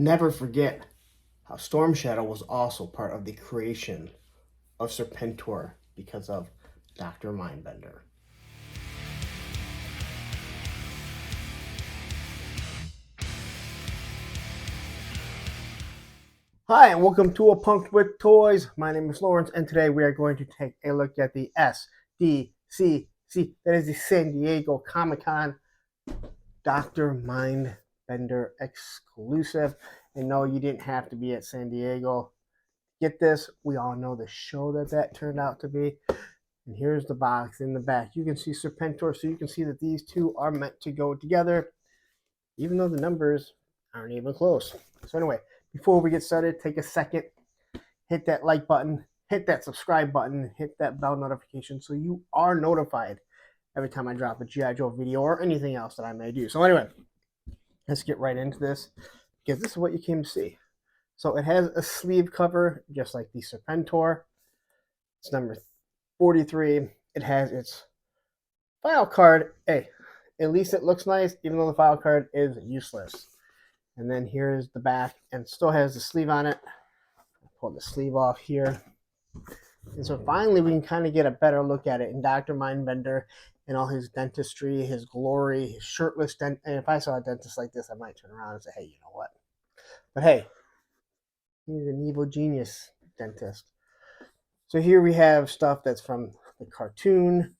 Never forget how Storm Shadow was also part of the creation of Serpentor because of Dr. Mindbender. Hi, and welcome to A Punk with Toys. My name is Lawrence, and today we are going to take a look at the SDCC, that is the San Diego Comic-Con Dr. Mindbender exclusive. And no, you didn't have to be at San Diego. Get this, we all know the show that turned out to be. And here's the box in the back. You can see Serpentor, so you can see that these two are meant to go together, even though the numbers aren't even close. So anyway, before we get started, take a second, hit that like button, hit that subscribe button, hit that bell notification so you are notified every time I drop a G.I. Joe video or anything else that I may do. So anyway, let's get right into this, because this is what you came to see. So it has a sleeve cover, just like the Serpentor. It's number 43. It has its file card. Hey, at least it looks nice, even though the file card is useless. And then here's the back, and it still has the sleeve on it. I'll pull the sleeve off here. And so finally we can kind of get a better look at it in Dr. Mindbender and all his dentistry, his glory, his shirtless dent. And if I saw a dentist like this, I might turn around and say, hey, you know what? But hey, he's an evil genius dentist. So here we have stuff that's from the cartoon,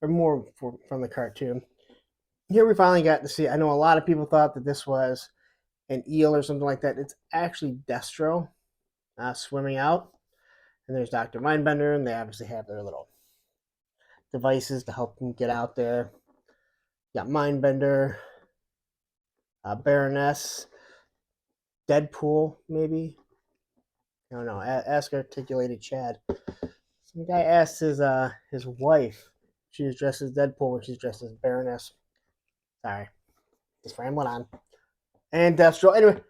or more from the cartoon. Here we finally got to see, I know a lot of people thought that this was an eel or something like that. It's actually Destro swimming out. And there's Dr. Mindbender, and they obviously have their little devices to help them get out there. You got Mindbender, Baroness, Deadpool, maybe. I don't know. Ask Articulated Chad. Some guy asked his wife. She was dressed as Deadpool when she's dressed as Baroness. Sorry, just rambling on. And Destro. Anyway,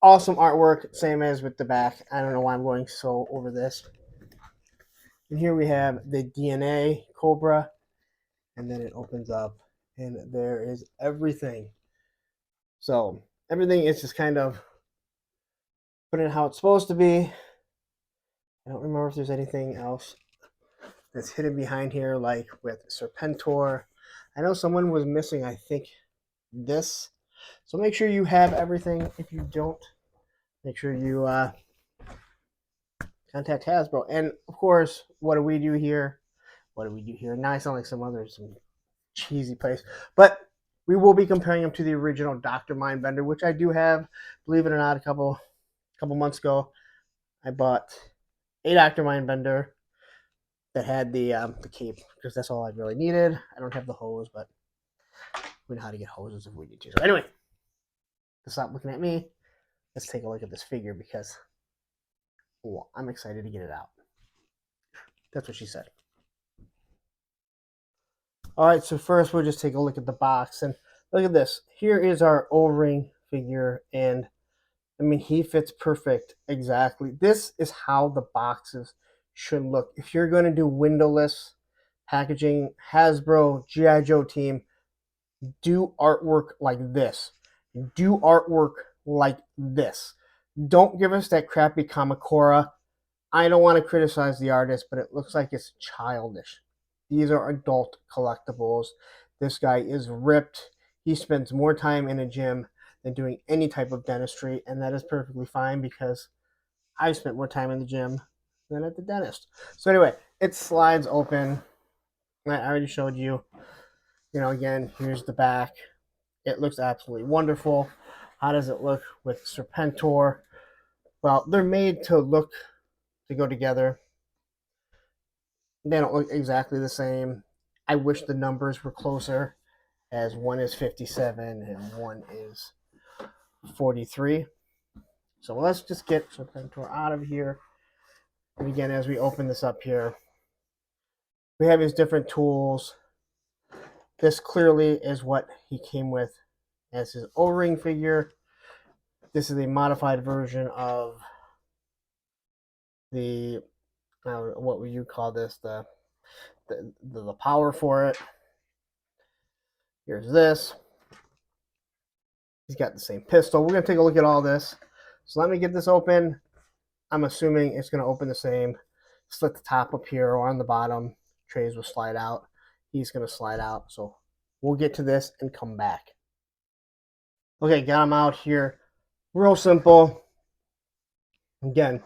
awesome artwork, same as with the back. I don't know why I'm going so over this. And here we have the DNA Cobra, and then it opens up, and there is everything. So everything is just kind of put in how it's supposed to be. I don't remember if there's anything else that's hidden behind here, like with Serpentor. I know someone was missing, I think, this. So make sure you have everything. If you don't, make sure you contact Hasbro. And of course, what do we do here? What do we do here? Now I sound like some cheesy place, but we will be comparing them to the original Dr. Mindbender, which I do have. Believe it or not, a couple months ago, I bought a Dr. Mindbender that had the cape, because that's all I really needed. I don't have the hose, but we know how to get hoses if we need to. So anyway, stop looking at me. Let's take a look at this figure, because I'm excited to get it out. That's what she said. All right, so first we'll just take a look at the box, and look at this. Here is our O-Ring figure, and I mean, he fits perfect. Exactly. This is how the boxes should look. If you're going to do windowless packaging, Hasbro, G.I. Joe team, do artwork like this. Do artwork like this. Don't give us that crappy Kamakura. I don't want to criticize the artist, but it looks like it's childish. These are adult collectibles. This guy is ripped. He spends more time in a gym than doing any type of dentistry, and that is perfectly fine, because I've spent more time in the gym than at the dentist. So anyway, it slides open. I already showed you. You know, again, here's the back. It looks absolutely wonderful. How does it look with Serpentor? Well, they're made to go together. They don't look exactly the same. I wish the numbers were closer, as one is 57 and one is 43. So let's just get Serpentor out of here. And again, as we open this up here, we have his different tools. This clearly is what he came with as his O-Ring figure. This is a modified version of the, what would you call this? The power for it. Here's this. He's got the same pistol. We're going to take a look at all this. So let me get this open. I'm assuming it's going to open the same. Slit the top up here or on the bottom. Trays will slide out. He's going to slide out. So we'll get to this and come back. Okay, got him out here. Real simple. Again,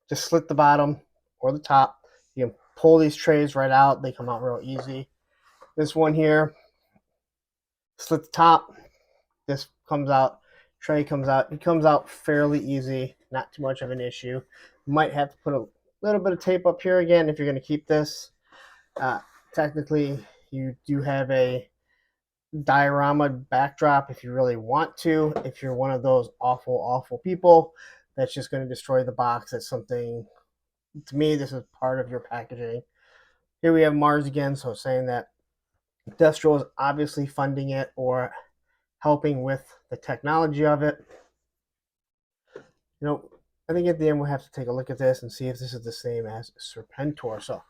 just slit the bottom or the top. You can pull these trays right out. They come out real easy. This one here, slit the top. This comes out. Tray comes out. It comes out fairly easy. Not too much of an issue. Might have to put a little bit of tape up here again if you're going to keep this. Technically, you do have a diorama backdrop if you really want to. If you're one of those awful people that's just going to destroy the box, that's something, to me, this is part of your packaging. Here we have Mars again, so saying that Destro is obviously funding it or helping with the technology of it. You know, I think at the end we'll have to take a look at this and see if this is the same as Serpentor. So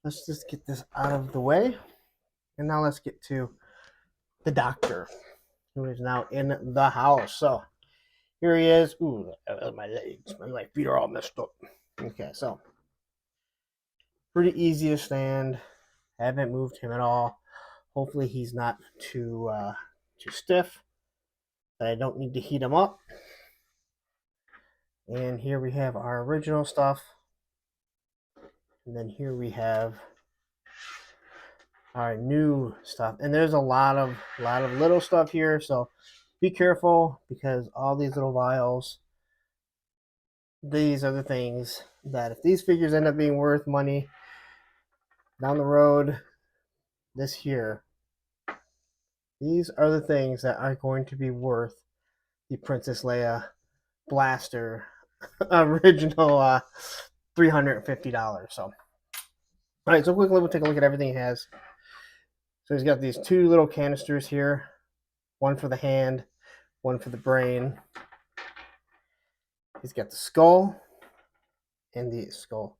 let's just get this out of the way. And now let's get to the doctor, who is now in the house. So here he is. Ooh, my legs. My feet are all messed up. Okay, so pretty easy to stand. Haven't moved him at all. Hopefully he's not too stiff. But I don't need to heat him up. And here we have our original stuff. And then here we have our new stuff. And there's a lot of little stuff here. So be careful, because all these little vials, these are the things that if these figures end up being worth money down the road, this here, these are the things that are going to be worth the Princess Leia blaster original $350. So, all right, so quickly we'll take a look at everything he has. So he's got these two little canisters here, one for the hand, one for the brain. He's got the skull and the skull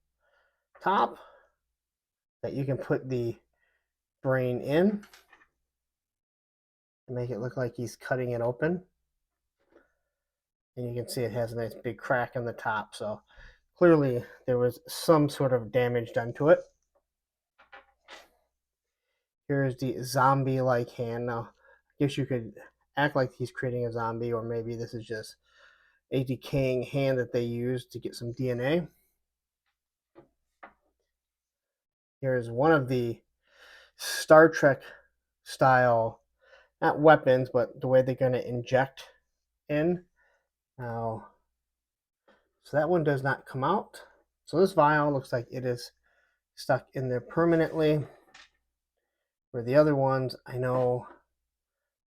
top that you can put the brain in and make it look like he's cutting it open. And you can see it has a nice big crack on the top. So clearly there was some sort of damage done to it. Here's the zombie-like hand. Now, I guess you could act like he's creating a zombie, or maybe this is just a decaying hand that they used to get some DNA. Here's one of the Star Trek style, not weapons, but the way they're going to inject in. Now, so that one does not come out. So this vial looks like it is stuck in there permanently. Where the other ones, I know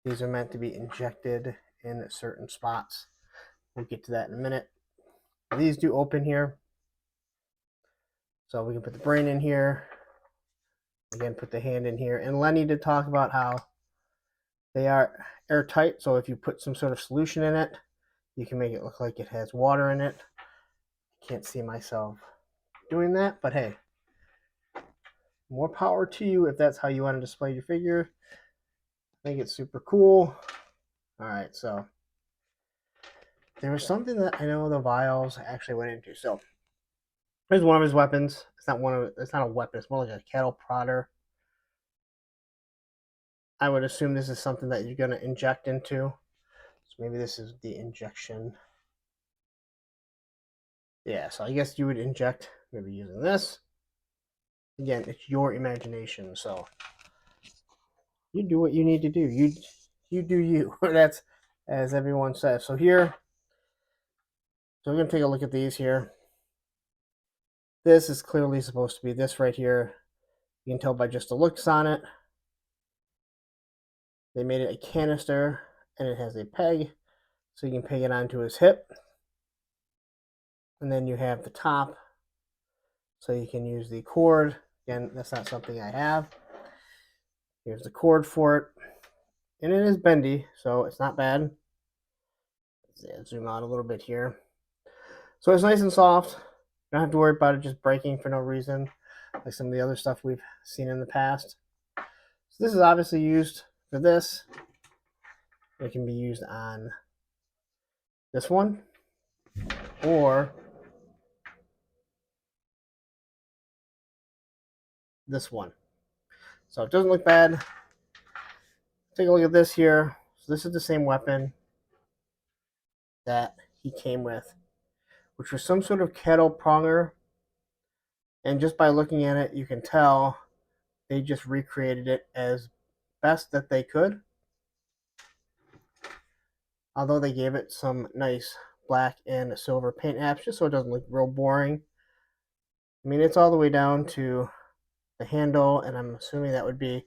these are meant to be injected in certain spots. We'll get to that in a minute. These do open here. So we can put the brain in here. Again, put the hand in here. And Lenny did talk about how they are airtight. So if you put some sort of solution in it, you can make it look like it has water in it. Can't see myself doing that, but hey, more power to you if that's how you want to display your figure. I think it's super cool. All right, so there was something that I know the vials actually went into. So here's one of his weapons. It's not a weapon. It's more like a cattle prodder. I would assume this is something that you're going to inject into. So maybe this is the injection. Yeah, so I guess you would inject maybe using this. Again, it's your imagination, so you do what you need to do. You do you. That's as everyone says. So here, so we're going to take a look at these here. This is clearly supposed to be this right here. You can tell by just the looks on it. They made it a canister, and it has a peg, so you can peg it onto his hip. And then you have the top, so you can use the cord. Again, that's not something I have. Here's the cord for it. And it is bendy, so it's not bad. Let's zoom out a little bit here. So it's nice and soft. You don't have to worry about it just breaking for no reason, like some of the other stuff we've seen in the past. So this is obviously used for this. It can be used on this one or this one. So it doesn't look bad. Take a look at this here. So this is the same weapon that he came with, which was some sort of kettle pronger. And just by looking at it, you can tell they just recreated it as best that they could. Although they gave it some nice black and silver paint apps just so it doesn't look real boring. I mean, it's all the way down to the handle, and I'm assuming that would be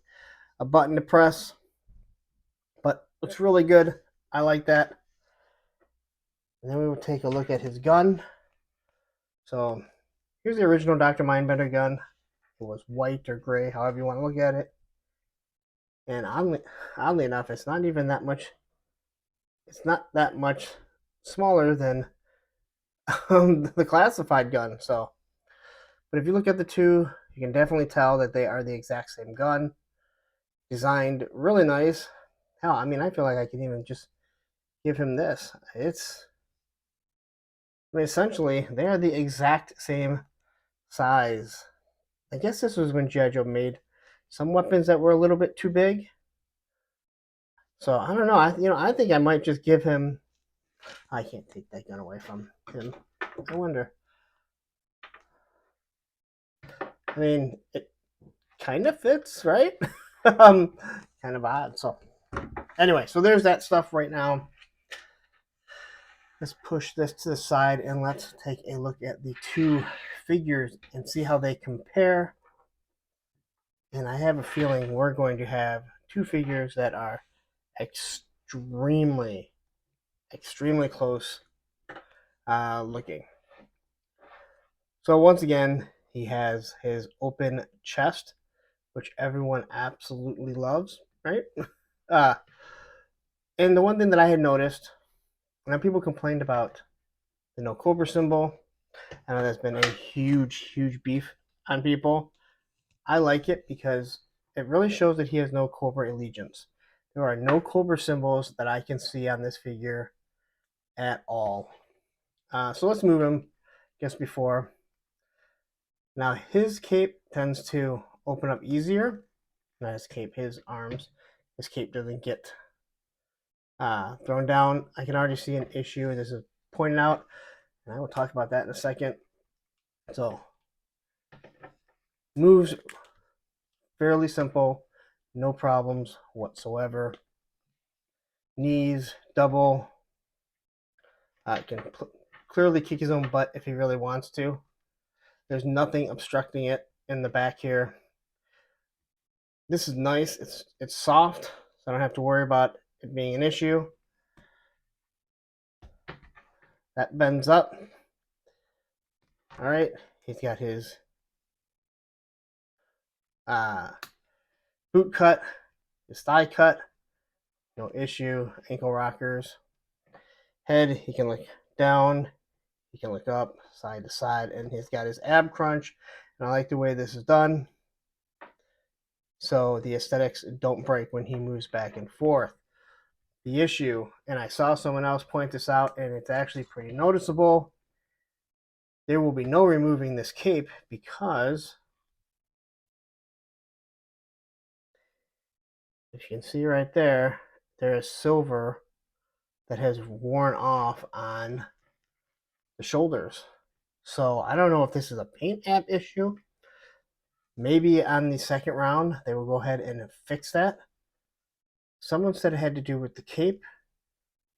a button to press. But looks really good. I like that. And then we will take a look at his gun. So here's the original Dr. Mindbender gun. It was white or gray, however you want to look at it. And oddly enough, it's not even that much. It's not that much smaller than the classified gun. So, but if you look at the two, you can definitely tell that they are the exact same gun. Designed really nice. Hell, I mean, I feel like I can even just give him this. I mean, essentially, they are the exact same size. I guess this was when G.I. Joe made some weapons that were a little bit too big. So I don't know. I think I might just give him. I can't take that gun away from him. I wonder. I mean, it kind of fits, right? Kind of odd. So anyway, so there's that stuff right now. Let's push this to the side and let's take a look at the two figures and see how they compare. And I have a feeling we're going to have two figures that are extremely close looking. So once again, he has his open chest, which everyone absolutely loves, right? And the one thing that I had noticed, when people complained about the no Cobra symbol, I know that's been a huge beef on people. I like it because it really shows that he has no Cobra allegiance. There are no Cobra symbols that I can see on this figure at all. So let's move him just before. Now his cape tends to open up easier. Not his cape, his arms. His cape doesn't get thrown down. I can already see an issue. This is pointed out, and I will talk about that in a second. So moves fairly simple, no problems whatsoever. Knees double. Can clearly kick his own butt if he really wants to. There's nothing obstructing it in the back here. This is nice. It's soft, so I don't have to worry about it being an issue. That bends up. All right, he's got his boot cut, his thigh cut, no issue. Ankle rockers. Head, he can look down, he can look up, side to side, and he's got his ab crunch. And I like the way this is done, so the aesthetics don't break when he moves back and forth. The issue, and I saw someone else point this out, and it's actually pretty noticeable, there will be no removing this cape because if you can see right there, there is silver that has worn off on the shoulders. So I don't know if this is a paint app issue. Maybe on the second round, they will go ahead and fix that. Someone said it had to do with the cape.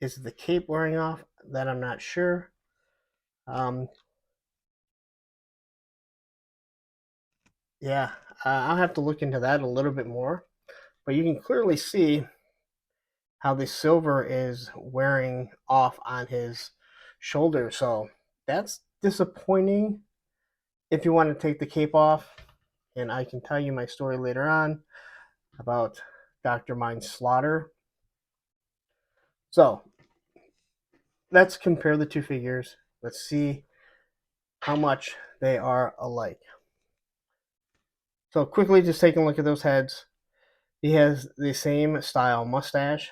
Is the cape wearing off? That I'm not sure. Yeah, I'll have to look into that a little bit more. But you can clearly see how the silver is wearing off on his shoulder. So that's disappointing if you want to take the cape off. And I can tell you my story later on about Dr. Mind's slaughter. So let's compare the two figures. Let's see how much they are alike. So quickly just taking a look at those heads. He has the same style mustache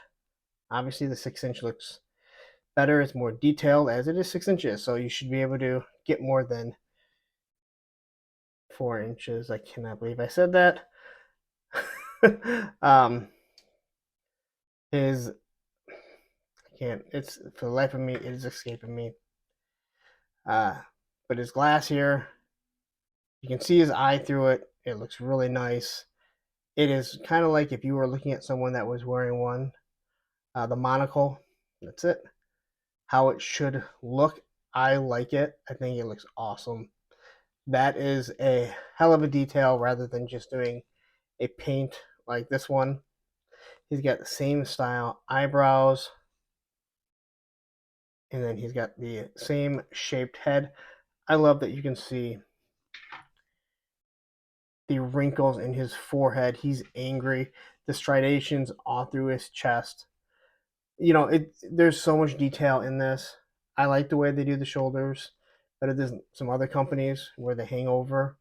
Obviously the 6-inch looks better. It's more detailed as it is 6 inches, so you should be able to get more than 4 inches. I cannot believe I said that. His, I can't, it's for the life of me, it is escaping me. But his glass here, you can see his eye through it. It looks really nice. It is kind of like if you were looking at someone that was wearing one. The monocle, that's it. How it should look, I like it. I think it looks awesome. That is a hell of a detail rather than just doing a paint like this one. He's got the same style eyebrows, and then he's got the same shaped head. I love that you can see the wrinkles in his forehead. He's angry. The striations all through his chest. There's so much detail in this. I like the way they do the shoulders, but there's some other companies where they hang over.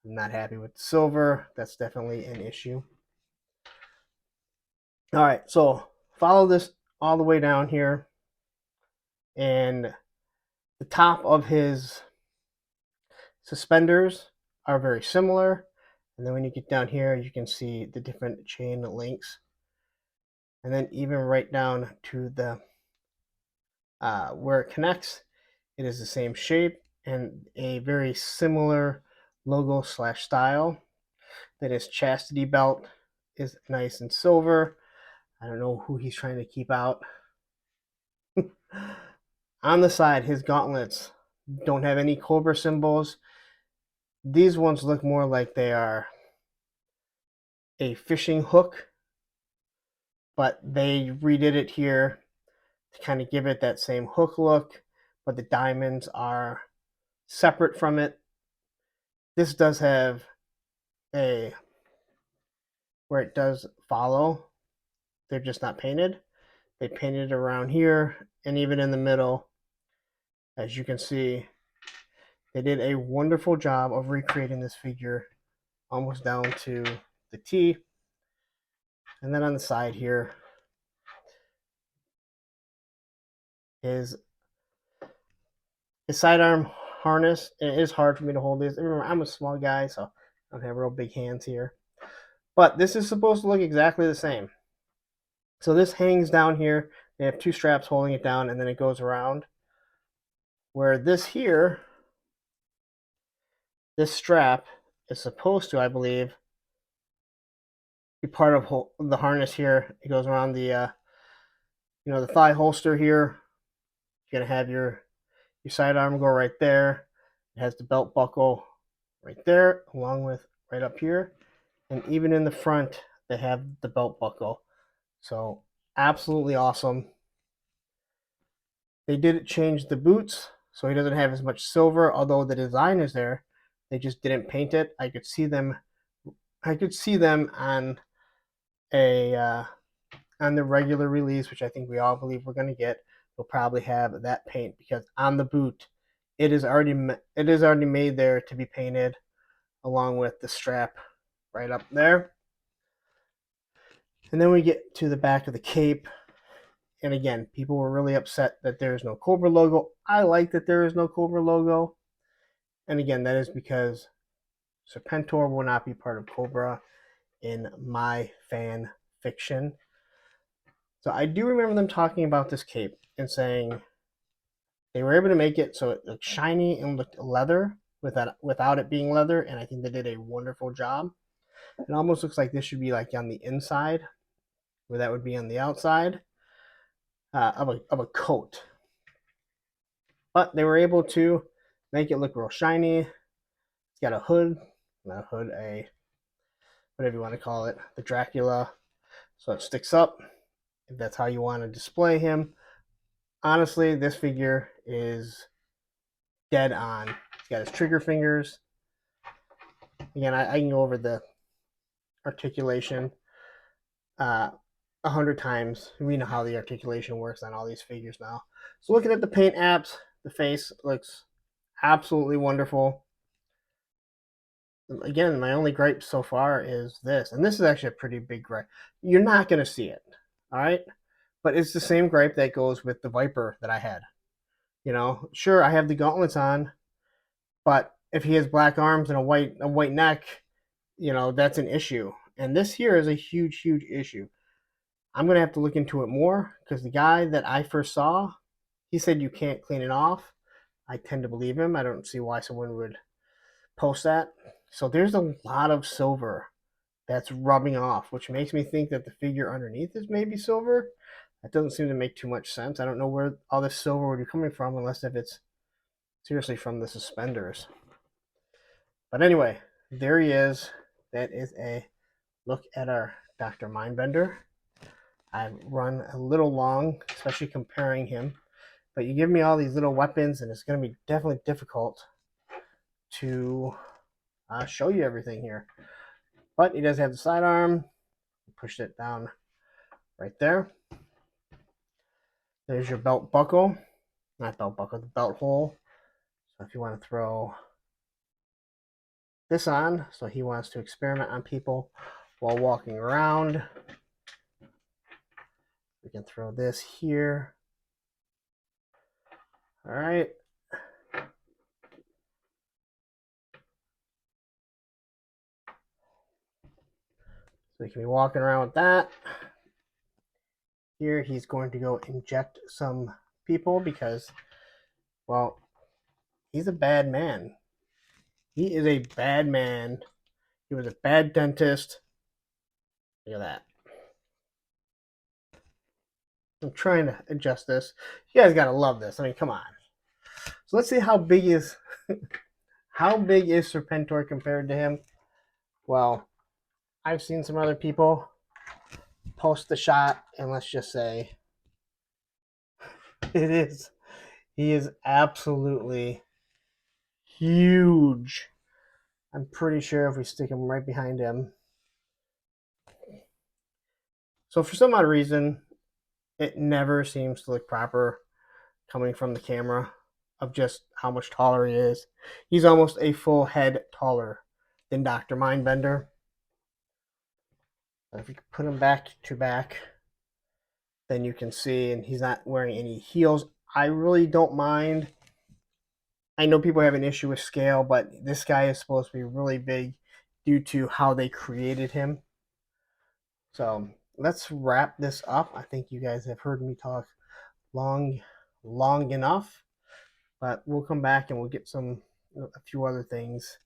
I'm not happy with the silver. That's definitely an issue. All right, so follow this all the way down here, and the top of his suspenders are very similar. And then when you get down here, you can see the different chain links. And then even right down to the where it connects, it is the same shape and a very similar logo / style. Then his chastity belt is nice and silver. I don't know who he's trying to keep out. On the side, his gauntlets don't have any cobra symbols. These ones look more like they are a fishing hook, but they redid it here to kind of give it that same hook look, but the diamonds are separate from it. This does have a where it does follow. They're just not painted. They painted around here and even in the middle. As you can see, they did a wonderful job of recreating this figure almost down to the T. And then on the side here is his sidearm harness. It is hard for me to hold this. Remember, I'm a small guy, so I don't have real big hands here. But this is supposed to look exactly the same. So this hangs down here. They have two straps holding it down, and then it goes around. Where this here, this strap is supposed to, I believe, be part of the harness here. It goes around the, the thigh holster here. You're gonna have your sidearm go right there. It has the belt buckle right there, along with right up here, and even in the front, they have the belt buckle. So absolutely awesome. They did change the boots, so he doesn't have as much silver, although the design is there. They just didn't paint it. I could see them on on the regular release, which I think we all believe we're going to get. We'll probably have that paint because on the boot, it is already made there to be painted, along with the strap right up there. And then we get to the back of the cape. And again, people were really upset that there is no Cobra logo. I like that there is no Cobra logo. And again, that is because Serpentor will not be part of Cobra in my fan fiction. So I do remember them talking about this cape and saying they were able to make it so it looked shiny and looked leather without it being leather. And I think they did a wonderful job. It almost looks like this should be like on the inside, where that would be on the outside of a coat. But they were able to make it look real shiny. It's got a hood, not a hood, whatever you want to call it, the Dracula. So it sticks up, if that's how you want to display him. Honestly, this figure is dead on. He's got his trigger fingers. Again, I can go over the articulation 100 times. We know how the articulation works on all these figures now. So looking at the paint apps, the face looks absolutely wonderful. Again, my only gripe so far is this. And this is actually a pretty big gripe. You're not going to see it. All right? But it's the same gripe that goes with the Viper that I had. You know, sure, I have the gauntlets on, but if he has black arms and a white neck, you know, that's an issue. And this here is a huge issue. I'm gonna have to look into it more because the guy that I first saw, he said you can't clean it off. I tend to believe him. I don't see why someone would post that. So there's a lot of silver that's rubbing off, which makes me think that the figure underneath is maybe silver. That doesn't seem to make too much sense. I don't know where all this silver would be coming from unless if it's seriously from the suspenders. But anyway, there he is. That is a look at our Dr. Mindbender. I've run a little long, especially comparing him. But you give me all these little weapons, and it's going to be definitely difficult to show you everything here. But he does have the sidearm. Pushed it down right there. There's your belt buckle. Not belt buckle, the belt hole. So if you want to throw this on, so he wants to experiment on people while walking around. We can throw this here. All right. So he can be walking around with that. Here he's going to go inject some people because, well, he's a bad man. He is a bad man. He was a bad dentist. Look at that. I'm trying to adjust this. You guys gotta love this. I mean, come on. So let's see how big is Serpentor compared to him. Well, I've seen some other people post the shot, and let's just say he is absolutely huge. I'm pretty sure if we stick him right behind him. So for some odd reason, it never seems to look proper coming from the camera of just how much taller he is. He's almost a full head taller than Dr. Mindbender. If you put him back to back, then you can see, and he's not wearing any heels. I really don't mind. I know people have an issue with scale, but this guy is supposed to be really big due to how they created him. So let's wrap this up. I think you guys have heard me talk long enough, but we'll come back and we'll get a few other things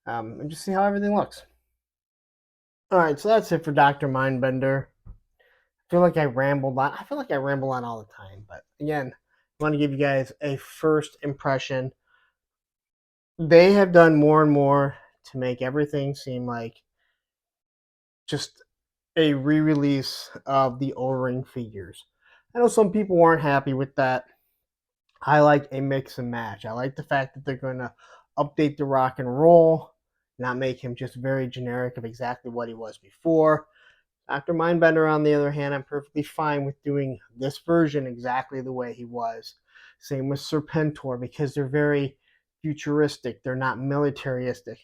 and just see how everything looks. All right, so that's it for Dr. Mindbender. I feel like I rambled on. I feel like I ramble on all the time, but again, I want to give you guys a first impression. They have done more and more to make everything seem like just a re-release of the O-Ring figures. I know some people weren't happy with that. I like a mix and match. I like the fact that they're going to update the rock and roll, not make him just very generic of exactly what he was before. Dr. Mindbender, on the other hand, I'm perfectly fine with doing this version exactly the way he was. Same with Serpentor, because they're very futuristic. They're not militaristic.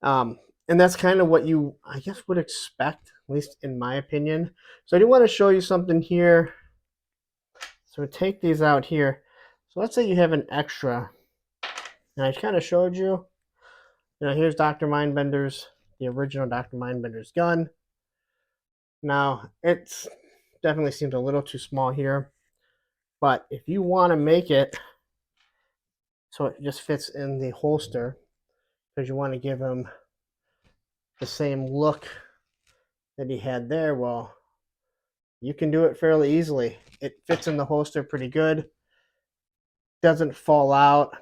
And that's kind of what you, I guess, would expect, at least in my opinion. So I do want to show you something here. So take these out here. So let's say you have an extra. And I kind of showed you. Here's Dr. Mindbender's, the original Dr. Mindbender's gun. Now, it definitely seems a little too small here. But if you want to make it so it just fits in the holster, because you want to give him the same look that he had there, well, you can do it fairly easily. It fits in the holster pretty good. Doesn't fall out.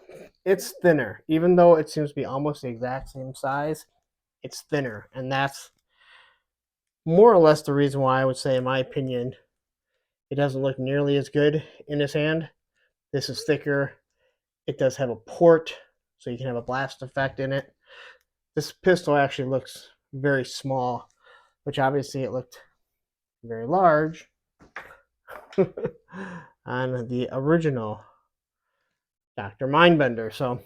It's thinner. Even though it seems to be almost the exact same size, it's thinner. And that's more or less the reason why I would say, in my opinion, it doesn't look nearly as good in his hand. This is thicker. It does have a port, so you can have a blast effect in it. This pistol actually looks very small, which obviously it looked very large on the original Dr. Mindbender. So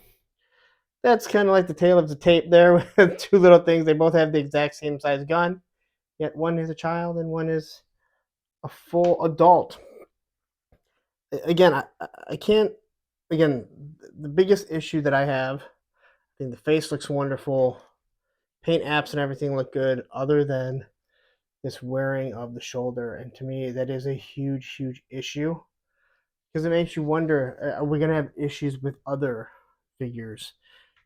that's kind of like the tale of the tape there with two little things. They both have the exact same size gun, yet one is a child and one is a full adult. Again, I can't. Again, the biggest issue that I have, I think the face looks wonderful, paint apps and everything look good, other than this wearing of the shoulder. And to me, that is a huge, huge issue, because it makes you wonder, are we going to have issues with other figures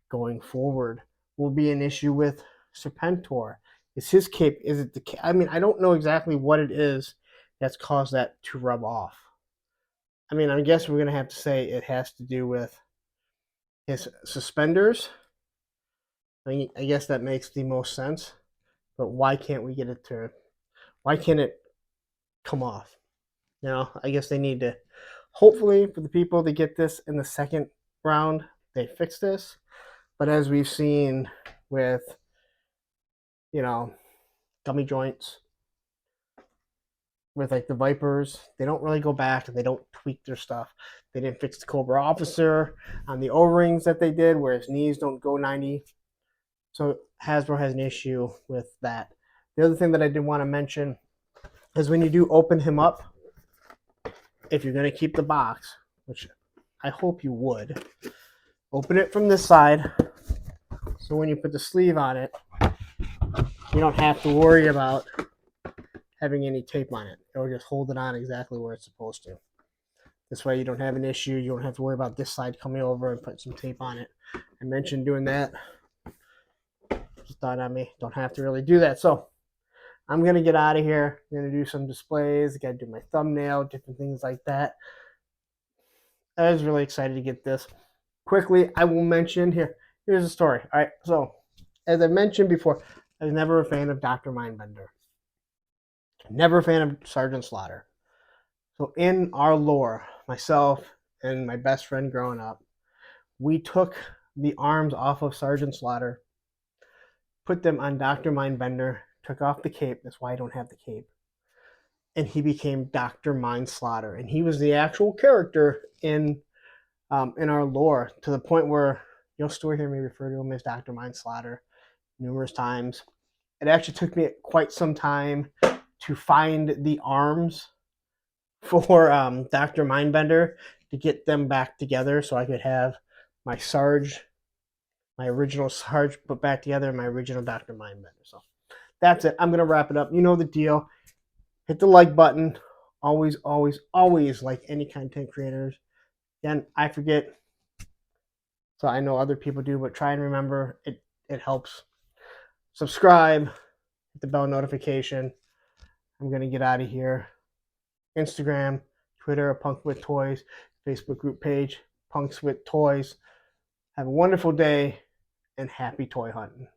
going forward? Will be an issue with Serpentor. Is his cape, is it the cape? I mean, I don't know exactly what it is that's caused that to rub off. I mean, I guess we're going to have to say it has to do with his suspenders. I mean, I guess that makes the most sense. But why can't we get it to, why can't it come off? You know, I guess they need to, hopefully for the people that get this in the second round, they fix this. But as we've seen with, you know, gummy joints, with like the Vipers, they don't really go back and they don't tweak their stuff. They didn't fix the Cobra Officer on the O-rings that they did, where his knees don't go 90. So Hasbro has an issue with that. The other thing that I did want to mention is when you do open him up, if you're going to keep the box, which I hope you would, open it from this side. So when you put the sleeve on it, you don't have to worry about having any tape on it. It'll just hold it on exactly where it's supposed to. This way you don't have an issue. You don't have to worry about this side coming over and putting some tape on it. I mentioned doing that. Just thought on me. Don't have to really do that. So I'm going to get out of here. I'm going to do some displays. I got to do my thumbnail, different things like that. I was really excited to get this. Quickly, I will mention here. Here's the story. All right. So as I mentioned before, I was never a fan of Dr. Mindbender. Never a fan of Sergeant Slaughter. So in our lore, myself and my best friend growing up, we took the arms off of Sergeant Slaughter, put them on Dr. Mindbender, took off the cape. That's why I don't have the cape. And he became Dr. Mindslaughter. And he was the actual character in our lore, to the point where you'll still hear me refer to him as Dr. Mindslaughter numerous times. It actually took me quite some time to find the arms for Dr. Mindbender to get them back together so I could have my Sarge, my original Sarge, put back together, and my original Dr. Mindbender. So that's it. I'm going to wrap it up. You know the deal. Hit the like button. Always, always, always like any content creators. Again, I forget, so I know other people do, but try and remember. It helps. Subscribe. Hit the bell notification. I'm going to get out of here. Instagram, Twitter, Punk with Toys, Facebook group page, Punks with Toys. Have a wonderful day and happy toy hunting.